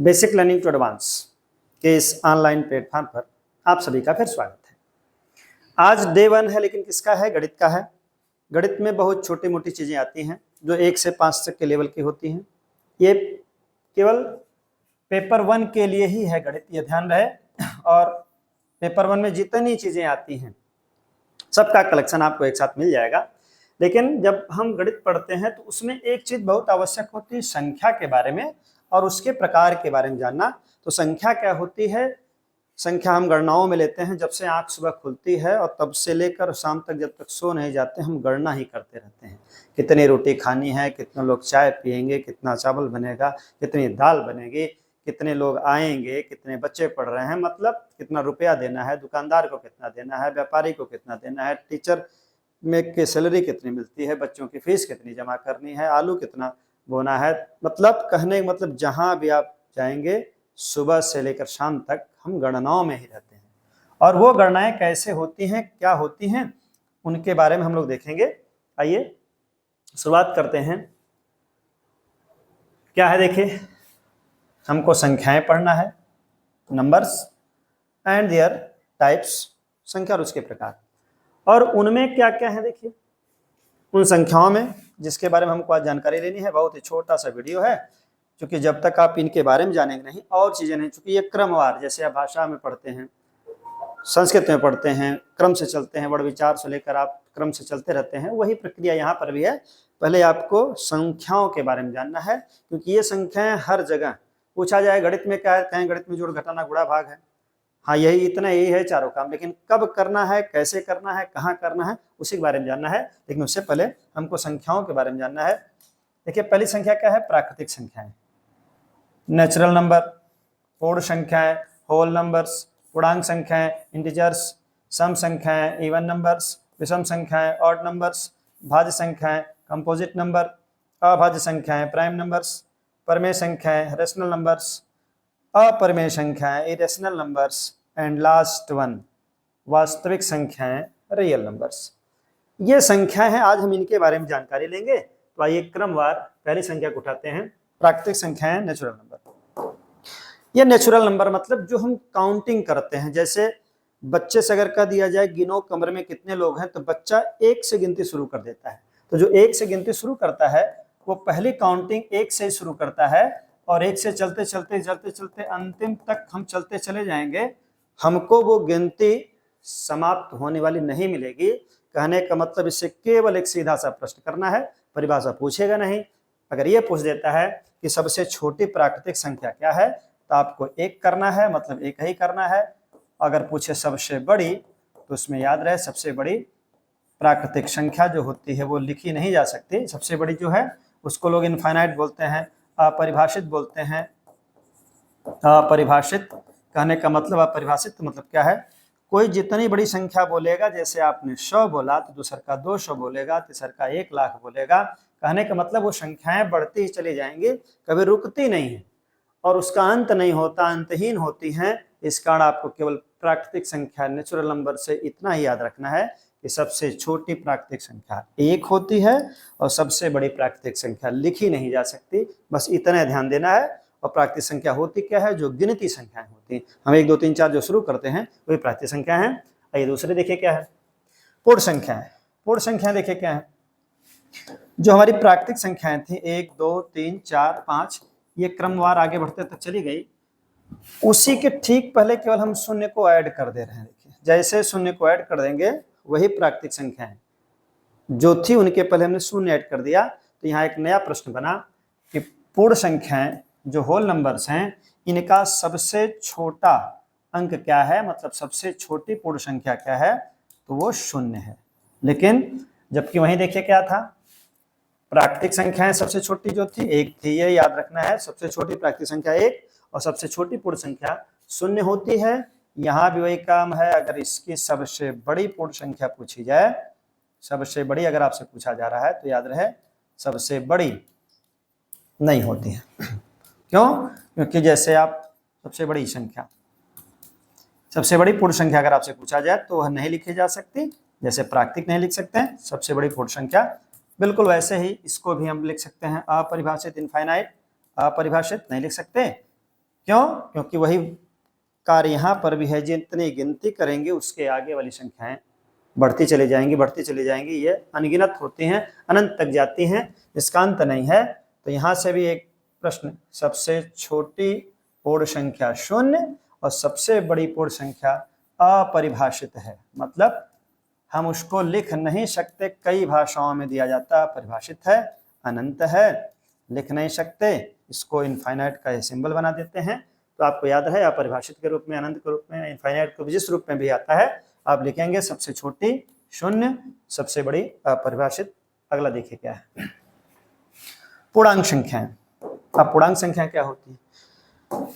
Basic learning to advance के इस online platform पर आप सभी का फिर स्वागत है। आज डे 1 है, लेकिन किसका है? गणित का है। गणित में बहुत छोटी मोटी चीज़ें आती हैं जो 1 से 5 तक के लेवल की होती हैं। ये केवल पेपर 1 के लिए ही है गणित, ये ध्यान रहे। और पेपर 1 में जितनी चीज़ें आती हैं सबका कलेक्शन आपको एक साथ मिल जाएगा। लेकिन जब हम गणित पढ़ते हैं तो उसमें एक चीज़ बहुत आवश्यक होती है, संख्या के बारे में और उसके प्रकार के बारे में जानना। तो संख्या क्या होती है? संख्या हम गणनाओं में लेते हैं। जब से आंख सुबह खुलती है और तब से लेकर शाम तक, जब तक सो नहीं जाते, हम गणना ही करते रहते हैं। कितनी रोटी खानी है, कितने लोग चाय पिएंगे, कितना चावल बनेगा, कितनी दाल बनेगी, कितने लोग आएंगे, कितने बच्चे पढ़ रहे हैं, मतलब कितना रुपया देना है, दुकानदार को कितना देना है, व्यापारी को कितना देना है, टीचर में की सैलरी कितनी मिलती है, बच्चों की फीस कितनी जमा करनी है, आलू कितना बोना है। मतलब कहने का मतलब जहां भी आप जाएंगे सुबह से लेकर शाम तक हम गणनाओं में ही रहते हैं। और वो गणनाएं कैसे होती हैं, क्या होती हैं, उनके बारे में हम लोग देखेंगे। आइए शुरुआत करते हैं। क्या है देखिए, हमको संख्याएं पढ़ना है, नंबर्स एंड देयर टाइप्स, संख्या और उसके प्रकार। और उनमें क्या क्या है देखिए, उन संख्याओं में जिसके बारे में हमको आज जानकारी लेनी है। बहुत ही छोटा सा वीडियो है, क्योंकि जब तक आप इनके बारे में जानेंगे नहीं और चीज़ें नहीं, क्योंकि ये क्रमवार, जैसे आप भाषा में पढ़ते हैं, संस्कृत में पढ़ते हैं, क्रम से चलते हैं, वर्ड विचार से लेकर आप क्रम से चलते रहते हैं, वही प्रक्रिया यहाँ पर भी है। पहले आपको संख्याओं के बारे में जानना है, क्योंकि ये संख्याएं हर जगह पूछा जाए। गणित में क्या है? कहें गणित में जोड़ घटाना गुणा भाग है, हाँ यही इतना यही है चारों काम, लेकिन कब करना है, कैसे करना है, कहाँ करना है, उसी के बारे में जानना है। लेकिन उससे पहले हमको संख्याओं के बारे में जानना है। देखिए पहली संख्या क्या है? प्राकृतिक संख्याएं, नेचुरल नंबर, पूर्ण संख्याएं, होल नंबर्स, पूर्णांक संख्याएं, इंटीजर्स, सम संख्याएं, इवन नंबर्स, विषम संख्याएं, ऑड नंबर्स, भाज्य संख्याएं, कंपोजिट नंबर, अभाज्य संख्याएं, प्राइम नंबर्स, परमेय संख्याएं, रेशनल नंबर्स, अपरिमेय संख्याएं, irrational numbers, and last one वास्तविक संख्याएं, रियल नंबर्स। ये संख्याएं हैं, आज हम इनके बारे में जानकारी लेंगे। तो आइए क्रमवार पहली संख्या को उठाते हैं। प्राकृतिक संख्याएं, नेचुरल नंबर। ये नेचुरल नंबर मतलब जो हम काउंटिंग करते हैं। जैसे बच्चे से अगर कह दिया जाए गिनो कमरे में कितने लोग हैं, तो बच्चा 1 से गिनती शुरू कर देता है। तो जो 1 से गिनती शुरू करता है वो पहली काउंटिंग 1 से शुरू करता है, और 1 से चलते चलते चलते चलते अंतिम तक हम चलते चले जाएंगे। हमको वो गिनती समाप्त होने वाली नहीं मिलेगी। कहने का मतलब इससे केवल एक सीधा सा प्रश्न करना है, परिभाषा पूछेगा नहीं। अगर ये पूछ देता है कि सबसे छोटी प्राकृतिक संख्या क्या है, तो आपको 1 करना है, मतलब 1 ही करना है। अगर पूछे सबसे बड़ी, तो उसमें याद रहे सबसे बड़ी प्राकृतिक संख्या जो होती है वो लिखी नहीं जा सकती। सबसे बड़ी जो है उसको लोग इनफाइनाइट बोलते हैं, अपरिभाषित बोलते हैं। अपरिभाषित कहने का मतलब, अपरिभाषित मतलब क्या है? कोई जितनी बड़ी संख्या बोलेगा, जैसे आपने 100 बोला तो दूसर का 200 बोलेगा, तीसर का 1 लाख बोलेगा। कहने का मतलब वो संख्याएं बढ़ती ही चली जाएंगी, कभी रुकती नहीं है, और उसका अंत नहीं होता, अंतहीन होती हैं। इस कारण आपको केवल प्राकृतिक संख्या, नेचुरल नंबर से इतना ही याद रखना है कि सबसे छोटी प्राकृतिक संख्या 1 होती है और सबसे बड़ी प्राकृतिक संख्या लिखी नहीं जा सकती। बस इतना ध्यान देना है। और प्राकृतिक संख्या होती क्या है? जो गिनती संख्याएं होती हैं। हम 1 2 3 4 जो शुरू करते हैं वही प्राकृतिक संख्या है। आइए दूसरे देखिए क्या है? पूर्ण संख्याएं। पूर्ण संख्याएं देखिए क्या है? जो हमारी प्राकृतिक संख्याएं थी 1 2 3 4 5, ये क्रमवार आगे बढ़ते तक चली गई। उसी के ठीक पहले केवल हम शून्य को ऐड कर दे रहे हैं। देखिए जैसे शून्य को ऐड कर देंगे वही प्राकृतिक संख्या है। जो थी उनके पहले हमने शून्य ऐड कर दिया। तो यहाँ एक नया प्रश्न बना कि पूर्ण संख्याएं जो होल नंबर्स हैं, इनका सबसे छोटा अंक क्या है, मतलब सबसे छोटी पूर्ण संख्या क्या है? तो वो 0 है। लेकिन जबकि वहीं देखिए क्या था, प्राकृतिक संख्याएं सबसे छोटी जो थी 1 थी, ये याद रखना है। सबसे छोटी प्राकृतिक संख्या 1 और सबसे छोटी पूर्ण संख्या 0 होती है। यहाँ भी वही काम है। अगर इसकी सबसे बड़ी पूर्ण संख्या पूछी जाए, सबसे बड़ी अगर आपसे पूछा जा रहा है, तो याद रहे सबसे बड़ी नहीं होती है। क्यों? क्योंकि जैसे आप सबसे बड़ी संख्या, सबसे बड़ी पूर्ण संख्या अगर आपसे पूछा जाए तो वह नहीं लिखी जा सकती। जैसे प्राकृतिक नहीं लिख सकते हैं सबसे बड़ी पूर्ण संख्या, बिल्कुल वैसे ही इसको भी हम लिख सकते हैं अपरिभाषित, इनफाइनाइट। अपरिभाषित नहीं लिख सकते, क्यों? क्योंकि वही कार्य यहाँ पर भी है, जितनी गिनती करेंगे उसके आगे वाली संख्याएं बढ़ती चली जाएंगी, ये अनगिनत होती हैं, अनंत तक जाती हैं, इसका अंत नहीं है। तो यहाँ से भी एक प्रश्न, सबसे छोटी पूर्ण संख्या शून्य और सबसे बड़ी पूर्ण संख्या अपरिभाषित है, मतलब हम उसको लिख नहीं सकते, कई भाषाओं में दिया जाता, परिभाषित है, अनंत है, लिख नहीं सकते, इसको इनफाइनाइट का सिंबल बना देते हैं। तो आपको याद है अपरिभाषित के रूप में, अनंत के रूप में, इनफाइनाइट को जिस रूप में भी आता है आप लिखेंगे सबसे छोटी शून्य, सबसे बड़ी अपरिभाषित। अगला देखिए क्या है, पूर्णांक संख्याएं। अब पूर्णांक संख्या क्या होती है?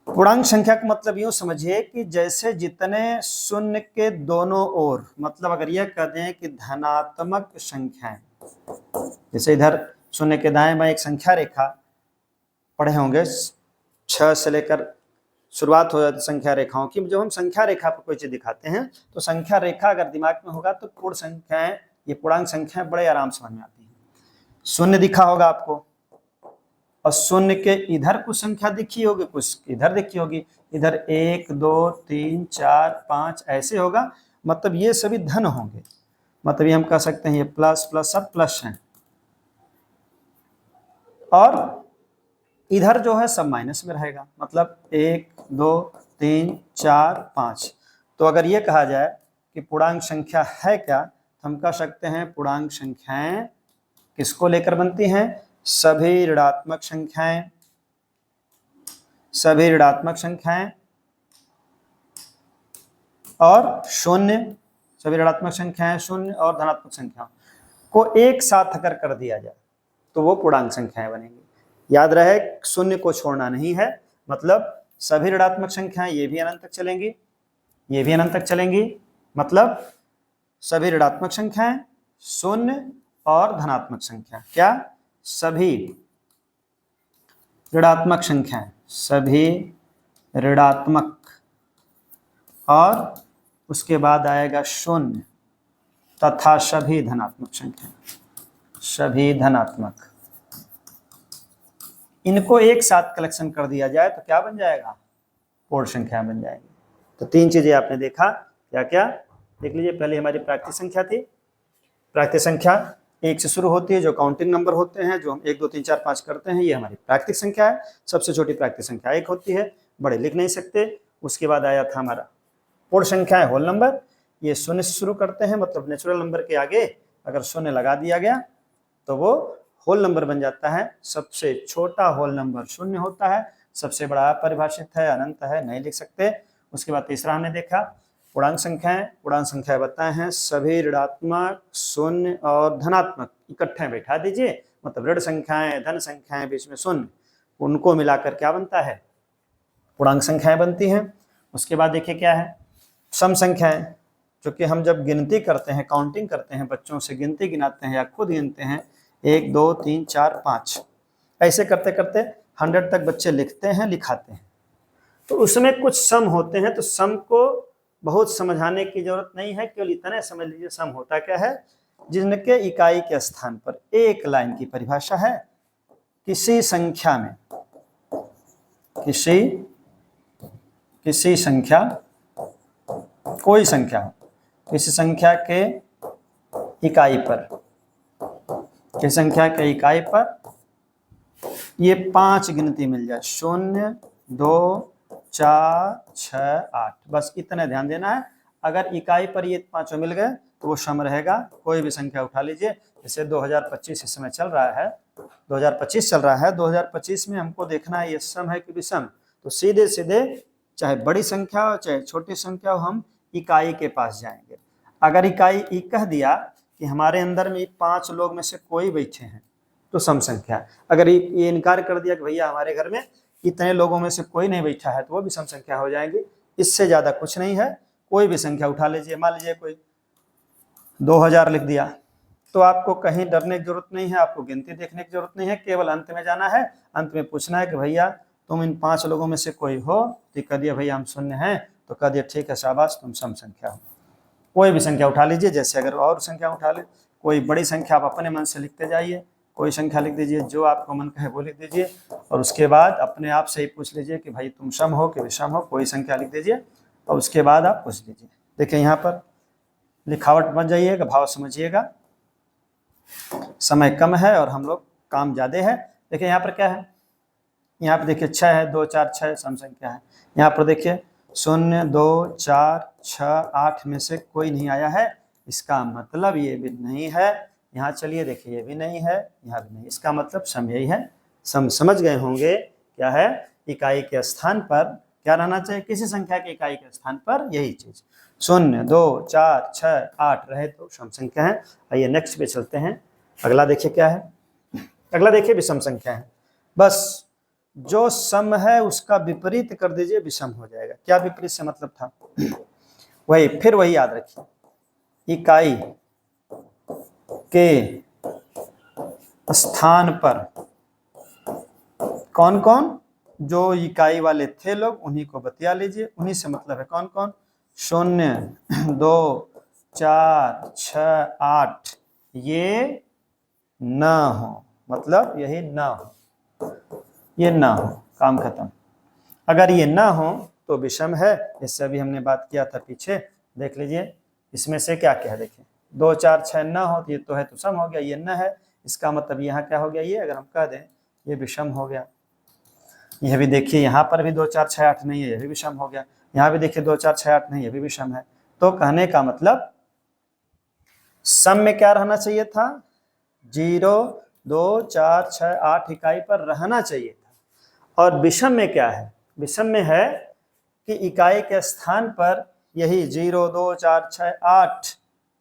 पूर्णांक संख्या का मतलब यूं समझिए कि जैसे जितने शून्य के दोनों ओर, मतलब अगर यह कह दें कि धनात्मक संख्याएं, जैसे इधर शून्य के दाएं बाएं एक संख्या रेखा पढ़े होंगे, 6 से लेकर शुरुआत हो जाती संख्या रेखाओं की। जब हम संख्या रेखा पर कोई चीज दिखाते हैं तो संख्या रेखा अगर दिमाग में होगा तो पूर्ण संख्याएं, ये पूर्णांक संख्याएं बड़े आराम से समझ में आती हैं। शून्य दिखा होगा आपको, और शून्य के इधर कुछ संख्या दिखी होगी, कुछ इधर दिखी होगी, इधर 1 2 3 4 5 ऐसे होगा, मतलब ये सभी धन होंगे, मतलब ये हम कह सकते हैं ये प्लस प्लस सब प्लस हैं, और इधर जो है सब माइनस में रहेगा, मतलब 1 2 3 4 5। तो अगर ये कहा जाए कि पूर्णांक संख्या है क्या, तो हम कह सकते हैं पूर्णांक संख्याएं किसको लेकर बनती हैं? सभी ऋणात्मक संख्याएं, सभी ऋणात्मक संख्याएं और शून्य, सभी ऋणात्मक संख्याएं शून्य और धनात्मक संख्याओं को एक साथ अगर कर दिया जाए तो वो पूर्णांक संख्याएं बनेंगी। याद रहे शून्य को छोड़ना नहीं है, मतलब सभी ऋणात्मक संख्याएं ये भी अनंत तक चलेंगी, ये भी अनंत तक चलेंगी, मतलब सभी ऋणात्मक संख्याएं शून्य और धनात्मक संख्या, क्या? सभी ऋणात्मक संख्याएं, सभी ऋणात्मक, और उसके बाद आएगा शून्य तथा सभी धनात्मक संख्याएं, सभी धनात्मक। इनको एक साथ कलेक्शन कर दिया जाए तो क्या बन जाएगा? पूर्ण संख्या बन जाएगी। तो 3 चीजें आपने देखा, क्या क्या देख लीजिए। पहले हमारी प्राकृतिक संख्या थी, प्राकृतिक संख्या 1 से शुरू होती है, जो काउंटिंग नंबर होते हैं, जो हम 1 2 3 4 5 करते हैं, ये हमारी प्राकृतिक संख्या है। सबसे छोटी प्राकृतिक संख्या 1 होती है, बड़े लिख नहीं सकते। उसके बाद आया था हमारा पूर्ण संख्या है, होल नंबर, ये शून्य से शुरू करते हैं, मतलब नेचुरल नंबर के आगे अगर शून्य लगा दिया गया तो वो होल नंबर बन जाता है। सबसे छोटा होल नंबर शून्य होता है, सबसे बड़ा अपरिभाषित है, अनंत है, नहीं लिख सकते। उसके बाद तीसरा हमने देखा पूर्णांक संख्याएं। पूर्णांक संख्या बताए हैं सभी ऋणात्मक, शून्य और धनात्मक इकट्ठे बैठा दीजिए, मतलब ऋण संख्याएं, धन संख्याएं, बीच में शून्य, उनको मिलाकर क्या बनता है? पूर्णांक संख्याएं बनती हैं। उसके बाद देखिए क्या है, सम संख्याएं, जो कि हम जब गिनती करते हैं, काउंटिंग करते हैं, बच्चों से गिनती गिनाते हैं या खुद गिनते हैं 1 2 3 4 5, ऐसे करते करते 100 तक बच्चे लिखते हैं, लिखाते हैं, तो उसमें कुछ सम होते हैं। तो सम को बहुत समझाने की जरूरत नहीं है, केवल इतना समझ लीजिए सम होता क्या है, जिनके इकाई के स्थान पर एक लाइन की परिभाषा है, किसी संख्या में, किसी संख्या, कोई संख्या, किसी संख्या के इकाई पर, किसी संख्या के इकाई पर ये 5 गिनती मिल जाए, 0 2 4 6 8, बस इतना ध्यान देना है। अगर इकाई पर ये 5 मिल गए तो वो सम रहेगा। कोई भी संख्या उठा लीजिए, जैसे 2025 इस समय चल रहा है, 2025 चल रहा है, 2025 में हमको देखना है ये सम है कि विषम, तो सीधे सीधे चाहे बड़ी संख्या हो चाहे छोटी संख्या हो, हम इकाई के पास जाएंगे। अगर इकाई ई कह दिया कि हमारे अंदर में 5 लोग में से कोई बैठे हैं तो सम संख्या। अगर ये इनकार कर दिया कि भैया हमारे घर में इतने लोगों में से कोई नहीं बैठा है, तो वो भी सम संख्या हो जाएंगी। इससे ज्यादा कुछ नहीं है, कोई भी संख्या उठा लीजिए। मान लीजिए कोई 2000 लिख दिया, तो आपको कहीं डरने की जरूरत नहीं है, आपको गिनती देखने की जरूरत नहीं है, केवल अंत में जाना है। अंत में पूछना है कि भैया तुम इन 5 लोगों में से कोई हो, तो कह दिया भैया हम शून्य हैं, तो कह दिया ठीक है शाबाश तुम सम संख्या हो। कोई भी संख्या उठा लीजिए, जैसे अगर और संख्या उठा ले, कोई बड़ी संख्या आप अपने मन से लिखते जाइए, कोई संख्या लिख दीजिए, जो आपको मन कहे वो लिख दीजिए, और उसके बाद अपने आप से ही पूछ लीजिए कि भाई तुम सम हो कि विषम हो, कोई संख्या लिख दीजिए और उसके बाद आप पूछ लीजिए। देखिए यहाँ पर लिखावट बन जाइएगा, भाव समझिएगा। समय कम है और हम लोग काम ज़्यादा है। देखिए यहाँ पर क्या है, यहाँ पर देखिए 6 है, 2 4 6 सम संख्या है। यहाँ पर देखिए 0 2 4 6 8 में से कोई नहीं आया है, इसका मतलब ये भी नहीं है। यहाँ चलिए देखिए ये भी नहीं है, यहाँ भी नहीं, इसका मतलब सम यही है। सम समझ गए होंगे क्या है, इकाई के स्थान पर क्या रहना चाहिए, किसी संख्या की इकाई के स्थान पर यही चीज 0 2 4 6 8 रहे तो सम संख्या है। आइए नेक्स्ट पे चलते हैं। अगला देखिए क्या है, अगला देखिए विषम संख्या है। बस जो सम है उसका विपरीत कर दीजिए, विषम हो जाएगा। क्या विपरीत से मतलब था, वही फिर वही याद रखिए, इकाई के स्थान पर कौन कौन, जो इकाई वाले थे लोग उन्हीं को बतिया लीजिए, उन्हीं से मतलब है कौन कौन, 0 2 4 6 8 ये ना हो, मतलब यही ना हो, ये ना हो, काम खत्म। अगर ये ना हो तो विषम है, इससे अभी हमने बात किया था पीछे, देख लीजिए इसमें से क्या क्या है। देखिए 2 4 6 ना हो तो ये तो है तो सम हो गया, ये न है, इसका मतलब यहाँ क्या हो गया, ये अगर हम कह दें ये विषम हो गया। यह भी देखिए यहाँ पर भी 2 4 6 8 नहीं है, यह भी विषम हो गया। यहाँ भी देखिए 2 4 6 8 नहीं, यह भी विषम है। तो कहने का मतलब सम में क्या रहना चाहिए था, 0 2 4 6 8 इकाई पर रहना चाहिए था। और विषम में क्या है, विषम में है कि इकाई के स्थान पर यही 0 2 4 6 8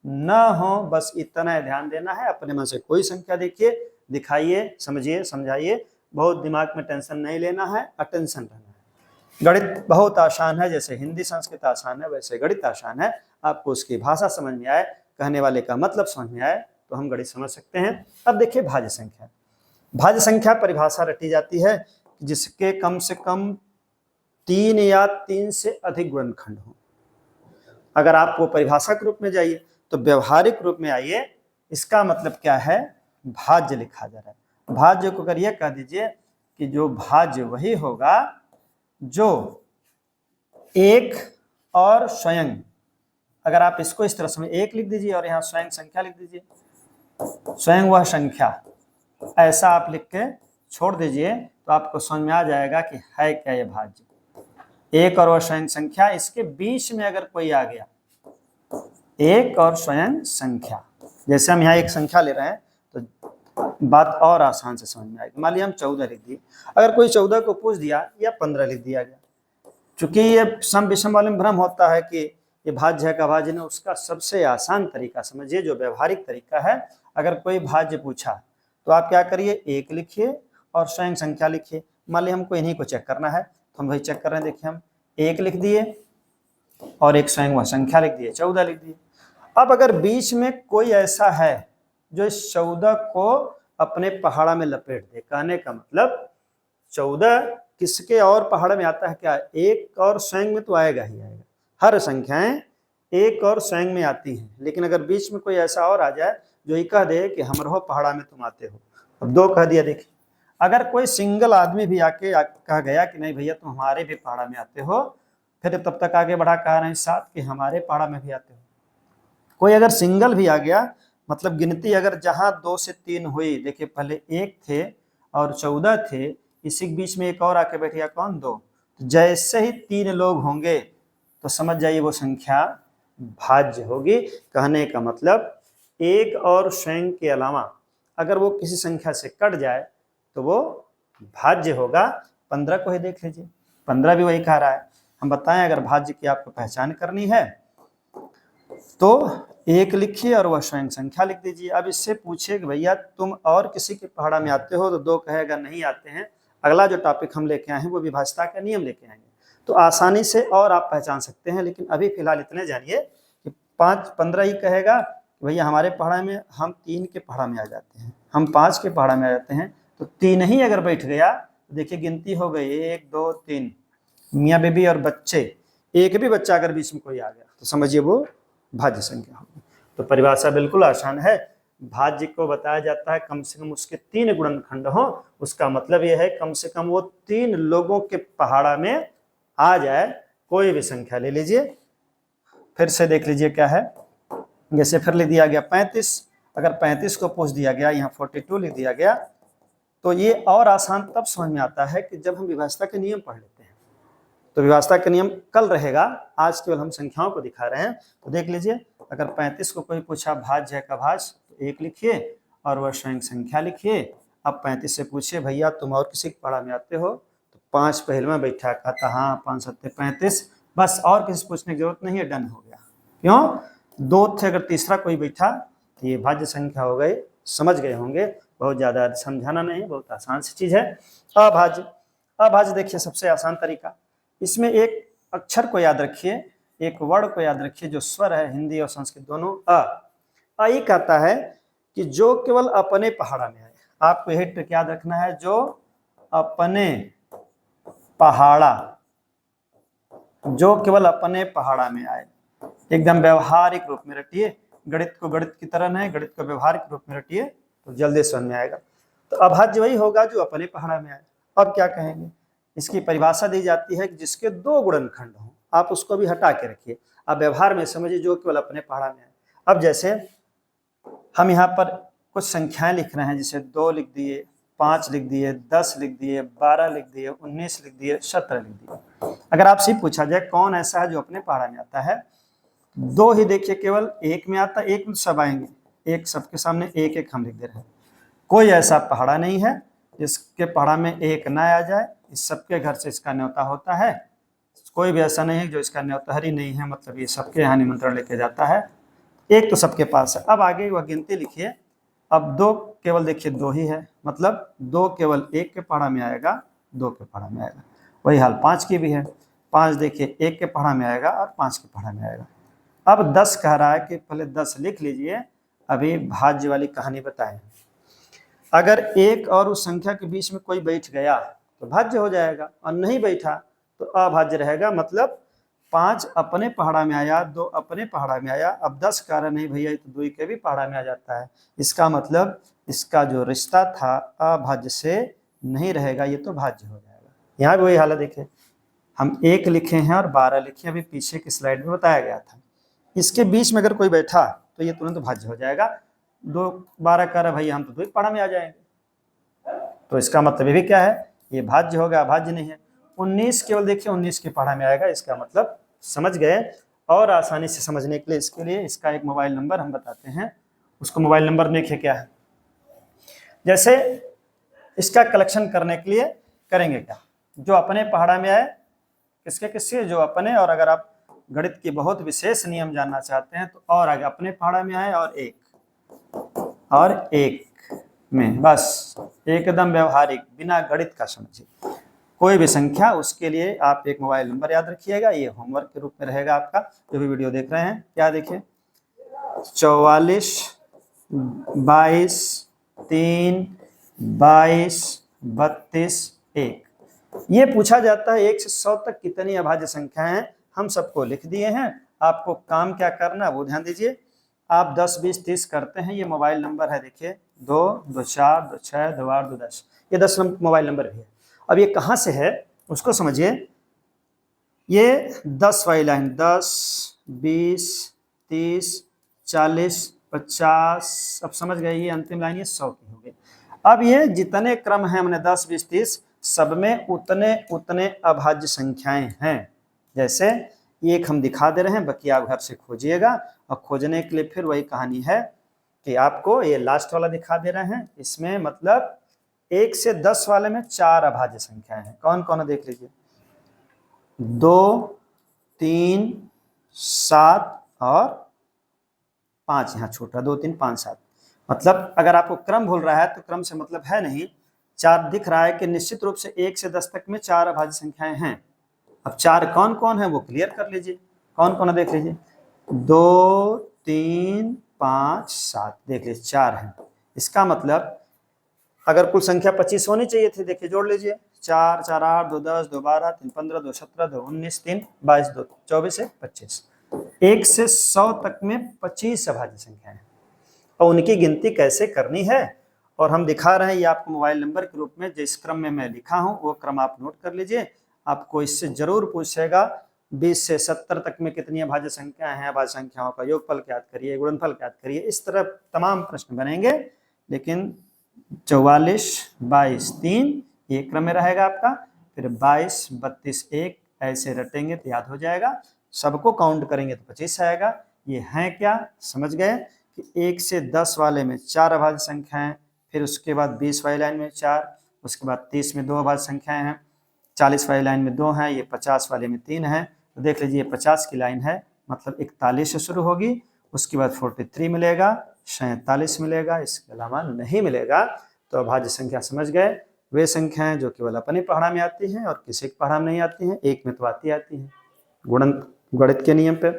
न हो, बस इतना ध्यान देना है। अपने मन से कोई संख्या देखिए, दिखाइए, समझिए, समझाइए, बहुत दिमाग में टेंशन नहीं लेना है, अटेंशन रहना है। गणित बहुत आसान है, जैसे हिंदी संस्कृत आसान है वैसे गणित आसान है। आपको उसकी भाषा समझ में आए, कहने वाले का मतलब समझ में आए तो हम गणित समझ सकते हैं। अब देखिए भाज्य संख्या। भाज्य संख्या परिभाषा रटी जाती है जिसके कम से कम 3 या 3 से अधिक गुणनखंड हो। अगर आप वो परिभाषा के रूप में जाइए तो व्यवहारिक रूप में आइए, इसका मतलब क्या है, भाज्य लिखा जा रहा है। भाज्य को अगर ये कह दीजिए कि जो भाज्य वही होगा जो एक और स्वयं, अगर आप इसको इस तरह से एक लिख दीजिए और यहाँ स्वयं संख्या लिख दीजिए, स्वयं वह संख्या, ऐसा आप लिख के छोड़ दीजिए तो आपको समझ में आ जाएगा कि है क्या ये भाज्य। एक और वह स्वयं संख्या, इसके बीच में अगर कोई आ गया, एक और स्वयं संख्या, जैसे हम यहाँ एक संख्या ले रहे हैं तो बात और आसान से समझ में आएगी। मान लिया हम 14 लिख दिए, अगर कोई 14 को पूछ दिया या 15 लिख दिया गया, चूंकि ये सम विषम वाले में भ्रम होता है कि ये भाज्य है का भाज्य नहीं, उसका सबसे आसान तरीका समझिए, जो व्यवहारिक तरीका है। अगर कोई भाज्य पूछा तो आप क्या करिए, एक लिखिए और स्वयं संख्या लिखिए। मान लिया हमको इन्हीं को चेक करना है तो हम वही चेक कर रहे हैं। देखिए हम एक लिख दिए और एक स्वयं वह संख्या लिख दिए, 14 लिख दिए। अब अगर बीच में कोई ऐसा है जो इस 14 को अपने पहाड़ा में लपेट दे, कहने का मतलब 14 किसके और पहाड़ में आता है, क्या एक और स्वयं में तो आएगा ही आएगा। हर संख्याएं एक और स्वयं में आती हैं, लेकिन अगर बीच में कोई ऐसा और आ जाए जो ये कह दे कि हम रहो पहाड़ा में तुम आते हो, अब 2 कह दिया। देखिए अगर कोई सिंगल आदमी भी आके कह गया कि नहीं भैया तुम हमारे भी पहाड़ा में आते हो, फिर तब तक आगे बढ़ा कहा नहीं 7 कि हमारे पहाड़ा में भी आते हो। कोई अगर सिंगल भी आ गया, मतलब गिनती अगर जहां 2 से 3 हुई, देखिए पहले 1 थे और 14 थे, इसी के बीच में एक और आके बैठ गया, कौन 2, तो जैसे ही 3 लोग होंगे तो समझ जाइए वो संख्या भाज्य होगी। कहने का मतलब एक और स्वयं के अलावा अगर वो किसी संख्या से कट जाए तो वो भाज्य होगा। 15 को ही देख लीजिए, 15 भी वही कह रहा है। हम बताएं अगर भाज्य की आपको पहचान करनी है तो एक लिखिए और वह स्वयं संख्या लिख दीजिए। अब इससे पूछिए कि भैया तुम और किसी के पहाड़ा में आते हो, तो 2 कहेगा नहीं आते हैं। अगला जो टॉपिक हम लेके आए हैं वो विभाज्यता का नियम लेके आएंगे, तो आसानी से और आप पहचान सकते हैं। लेकिन अभी फिलहाल इतने जानिए कि 15 ही कहेगा भैया हमारे पहाड़ा में हम 3 के पहाड़ा में आ जाते हैं, हम 5 के पहाड़ा में आ जाते हैं, तो 3 ही अगर बैठ गया तो देखिए गिनती हो गई 1 2 3, मियाँ बीबी और बच्चे, एक भी बच्चा अगर बीच में कोई आ गया तो समझिए वो भाज्य संख्या होगी। तो परिभाषा बिल्कुल आसान है, भाज्य को बताया जाता है कम से कम उसके 3 गुणनखंड हो। उसका मतलब यह है कम से कम वो 3 लोगों के पहाड़ा में आ जाए। कोई भी संख्या ले लीजिए, फिर से देख लीजिए क्या है। जैसे फिर लिख दिया गया 35, अगर 35 को पूछ दिया गया, यहाँ 42 लिख दिया गया, तो ये और आसान तब समझ में आता है कि जब हम विभाज्यता के नियम पढ़ लेते हैं। तो विभाज्यता का नियम कल रहेगा, आज केवल हम संख्याओं को दिखा रहे हैं। तो देख लीजिए, अगर 35 को कोई पूछा भाज्य है का भाज्य, तो 1 लिखिए और वह स्वयं संख्या लिखिए। अब 35 से पूछिए भैया तुम और किसी के पढ़ा में आते हो, तो 5 पहले में बैठा, कहता हाँ 5 7 35, बस और किसी पूछने की जरूरत नहीं है, डन हो गया। क्यों? 2 थे, अगर तीसरा कोई बैठा तो ये भाज्य संख्या हो गई। समझ गए होंगे, बहुत ज्यादा समझाना नहीं, बहुत आसान सी चीज है। अभाज्य, अभाज्य देखिए सबसे आसान तरीका, इसमें एक अक्षर को याद रखिए, एक वर्ड को याद रखिए जो स्वर है, हिंदी और संस्कृत दोनों। अ ये कहता है कि जो केवल अपने पहाड़ा में आए। आपको यही ट्रिक याद रखना है, जो अपने पहाड़ा, जो केवल अपने पहाड़ा में आए। एकदम व्यवहारिक रूप में रटिए, गणित को गणित की तरह नहीं, गणित को व्यवहारिक रूप में रटिए तो जल्दी समझ में आएगा। तो अभाज्य वही होगा जो अपने पहाड़ा में आए। अब क्या कहेंगे, इसकी परिभाषा दी जाती है कि जिसके 2 गुणनखंड हों, आप उसको भी हटा के रखिए। अब व्यवहार में समझिए जो केवल अपने पहाड़ा में आए। अब जैसे हम यहाँ पर कुछ संख्याएं लिख रहे हैं, जैसे 2 लिख दिए, 5 लिख दिए, 10 लिख दिए, 12 लिख दिए, 19 लिख दिए, 17 लिख दिए। अगर आपसे पूछा जाए कौन ऐसा है जो अपने पहाड़ा में आता है, 2 ही देखिए केवल एक में आता है, एक में सब आएंगे, एक सबके सामने एक एक हम लिख दे रहे हैं। कोई ऐसा पहाड़ा नहीं है जिसके पहाड़ा में एक ना आ जाए। इस सबके घर से इसका न्योता होता है, कोई भी ऐसा नहीं है जो इसका न्योता ही नहीं है, मतलब ये सबके यहाँ निमंत्रण लेके जाता है। एक तो सबके पास है। अब आगे वह गिनती लिखिए। अब 2 केवल देखिए 2 ही है, मतलब 2 केवल एक के पहाड़ा में आएगा, 2 के पहाड़ा में आएगा। वही हाल 5 की भी है, 5 देखिए 1 के पहाड़ा में आएगा और 5 के पहाड़ा में आएगा। अब 10 कह रहा है कि पहले 10 लिख लीजिए, अभी भाज्य वाली कहानी बताएं। अगर एक और उस संख्या के बीच में कोई बैठ गया तो भाज्य हो जाएगा, और नहीं बैठा तो अभाज्य रहेगा। मतलब 5 अपने पहाड़ा में आया, 2 अपने पहाड़ा में आया। अब 10 कह रहा नहीं भैया तो 2 के भी पहाड़ा में आ जाता है। इसका मतलब इसका जो रिश्ता था अभाज्य से नहीं रहेगा, ये तो भाज्य हो जाएगा। यहाँ भी वही हालत देखिए, हम 1 लिखे हैं और 12 लिखे, अभी पीछे की स्लाइड में बताया गया था। इसके बीच में अगर कोई बैठा तो ये तुरंत भाज्य हो जाएगा। 2 12 कह रहा भैया हम तो 2 पहाड़ा में आ जाएंगे, तो इसका मतलब ये भी क्या है, ये भाज्य होगा, अभाज्य नहीं है। 19 केवल देखिए 19 के पहाड़ा में आएगा, इसका मतलब समझ गए। और आसानी से समझने के लिए इसके लिए इसका एक मोबाइल नंबर हम बताते हैं। उसको मोबाइल नंबर देखिए क्या है। जैसे इसका कलेक्शन करने के लिए करेंगे क्या, जो अपने पहाड़ा में आए, किसके किसके, जो अपने। और अगर आप गणित के बहुत विशेष नियम जानना चाहते हैं तो और आगे अपने पहाड़ा में आए और एक में, बस एकदम व्यवहारिक, बिना गणित का समझिए कोई भी संख्या। उसके लिए आप एक मोबाइल नंबर याद रखिएगा, ये होमवर्क के रूप में रहेगा आपका, जो भी वीडियो देख रहे हैं। क्या देखिए, 44 22 3 22 32 1। ये पूछा जाता है 1 से 100 तक कितनी अभाज्य संख्याएं हैं। हम सबको लिख दिए हैं, आपको काम क्या करना है वो ध्यान दीजिए। आप 10 20 30 करते हैं, ये मोबाइल नंबर है देखिए, 2 2 4 2 6 2 8 2 10, ये 10 मोबाइल नंबर भी है। अब ये कहाँ से है उसको समझिए। ये 10 वाली लाइन 10 20 30 40 50, अब समझ गए, ये अंतिम लाइन ये 100 की हो गई। अब ये जितने क्रम हैं हमने 10 20 30, सब में उतने उतने अभाज्य संख्याएं हैं। जैसे एक हम दिखा दे रहे हैं, बाकी आप घर से खोजिएगा। और खोजने के लिए फिर वही कहानी है कि आपको ये लास्ट वाला दिखा दे रहे हैं। इसमें मतलब 1 से 10 वाले में 4 अभाज्य संख्याएं हैं। कौन कौन है देख लीजिए, 2 3 7 और 5, यहाँ छोटा 2 3 5 7। मतलब अगर आपको क्रम भूल रहा है तो क्रम से मतलब है नहीं, 4 दिख रहा है कि निश्चित रूप से 1 से 10 तक में 4 अभाज्य संख्याएं हैं। अब 4 कौन कौन है वो क्लियर कर लीजिए, कौन कौन है देख लीजिए, 2 3 5 7 देख लीजिए 4 है। इसका मतलब अगर कुल संख्या 25 होनी चाहिए थी, देखिए जोड़ लीजिए, 4 4 8 2 10 2 12 3 15 2 17 2 19 3 22 2 24 से 25, 1 से 100 तक में 25 अभाज्य संख्याएं हैं। और उनकी गिनती कैसे करनी है और हम दिखा रहे हैं। ये आपको मोबाइल नंबर के रूप में जिस क्रम में मैं लिखा हूं वो क्रम आप नोट कर लीजिए। आपको इससे जरूर पूछेगा 20 से 70 तक में कितनी अभाज्य संख्याएं हैं, अभाज्य संख्याओं का योगफल ज्ञात करिए, गुणनफल ज्ञात करिए, इस तरह तमाम प्रश्न बनेंगे। लेकिन 44, 22, 3 ये क्रम में रहेगा आपका, फिर 22, 32, 1 ऐसे रटेंगे तो याद हो जाएगा। सबको काउंट करेंगे तो 25 आएगा। ये हैं क्या, समझ गए कि 1 से 10 वाले में 4 अभाज्य संख्याएं, फिर उसके बाद 20 वाली लाइन में 4, उसके बाद 30 में 2 अभाज्य संख्याएं हैं, 40 वाली लाइन में 2 हैं, ये 50 वाले में 3 है। तो देख लीजिए 50 की लाइन है, मतलब 41 से शुरू होगी, उसके बाद 43 मिलेगा, 47 मिलेगा, इसके अलावा नहीं मिलेगा। तो अभाज्य संख्या समझ गए, वे संख्याएं जो केवल अपनी पहाड़ा में आती हैं और किसी की पहाड़ा में नहीं आती हैं, एक में तो आती हैं गणित के नियम पे,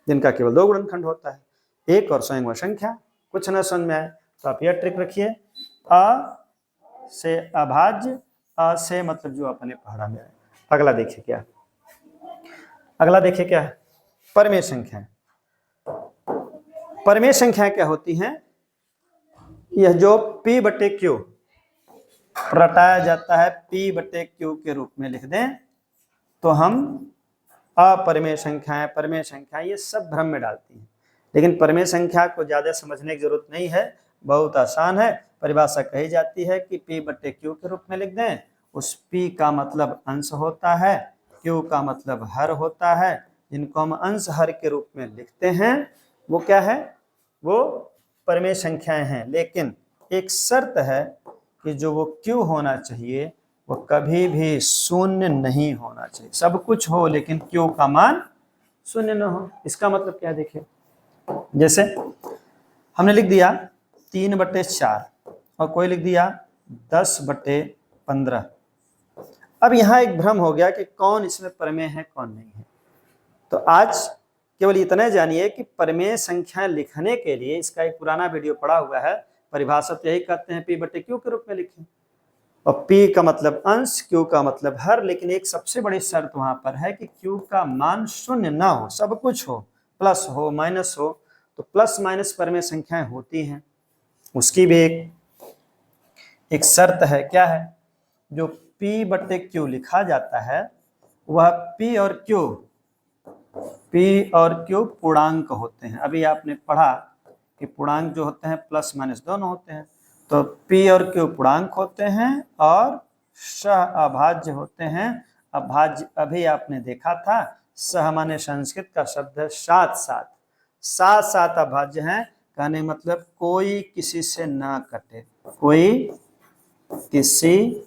जिनका केवल 2 गुणनखंड होता है, एक और स्वयं व संख्या। कुछ न समझ में आए तो आप यह ट्रिक रखिए, अ से अभाज्य, अ से मतलब जो अपने पहाड़ा में आए। अगला देखिए क्या, अगला देखिए क्या है, परमेय संख्याएं। परमेय संख्याएं क्या होती हैं, यह जो P बटे Q रटाया जाता है P बटे Q के रूप में लिख दें तो हम अपरिमेय संख्याएं, परमेय संख्याएं ये सब भ्रम में डालती हैं। लेकिन परमेय संख्या को ज्यादा समझने की जरूरत नहीं है, बहुत आसान है। परिभाषा कही जाती है कि P बटे Q के रूप में लिख दें, उस P का मतलब अंश होता है, Q का मतलब हर होता है। जिनको हम अंश हर के रूप में लिखते हैं वो क्या है, वो परमेय संख्याएं हैं। लेकिन एक शर्त है कि जो वो Q होना चाहिए वो कभी भी शून्य नहीं होना चाहिए। सब कुछ हो लेकिन Q का मान शून्य न हो। इसका मतलब क्या है देखिए, जैसे हमने लिख दिया 3/4 और कोई लिख दिया 10/15। अब यहाँ एक भ्रम हो गया कि कौन इसमें परमेय है कौन नहीं है। तो आज केवल इतना जानिए कि परमेय संख्याएं लिखने के लिए, इसका एक पुराना वीडियो पड़ा हुआ है, परिभाषा तो यही कहते हैं P बटे Q के रूप में लिखें, और P का मतलब अंश, Q का मतलब हर। लेकिन एक सबसे बड़ी शर्त वहां पर है कि Q का मान शून्य ना हो, सब कुछ हो, प्लस हो माइनस हो। तो प्लस माइनस परमेय संख्याएं होती हैं, उसकी भी एक शर्त है। क्या है, जो P बटे Q लिखा जाता है वह P और Q पूर्णांक होते हैं। अभी आपने पढ़ा कि पूर्णांक जो होते हैं प्लस माइनस दोनों होते हैं। तो P और Q पूर्णांक होते हैं और सह अभाज्य होते हैं। अभाज्य अभी आपने देखा था, सह माने संस्कृत का शब्द है साथ साथ, साथ साथ अभाज्य हैं। कहने मतलब कोई किसी से ना कटे, कोई किसी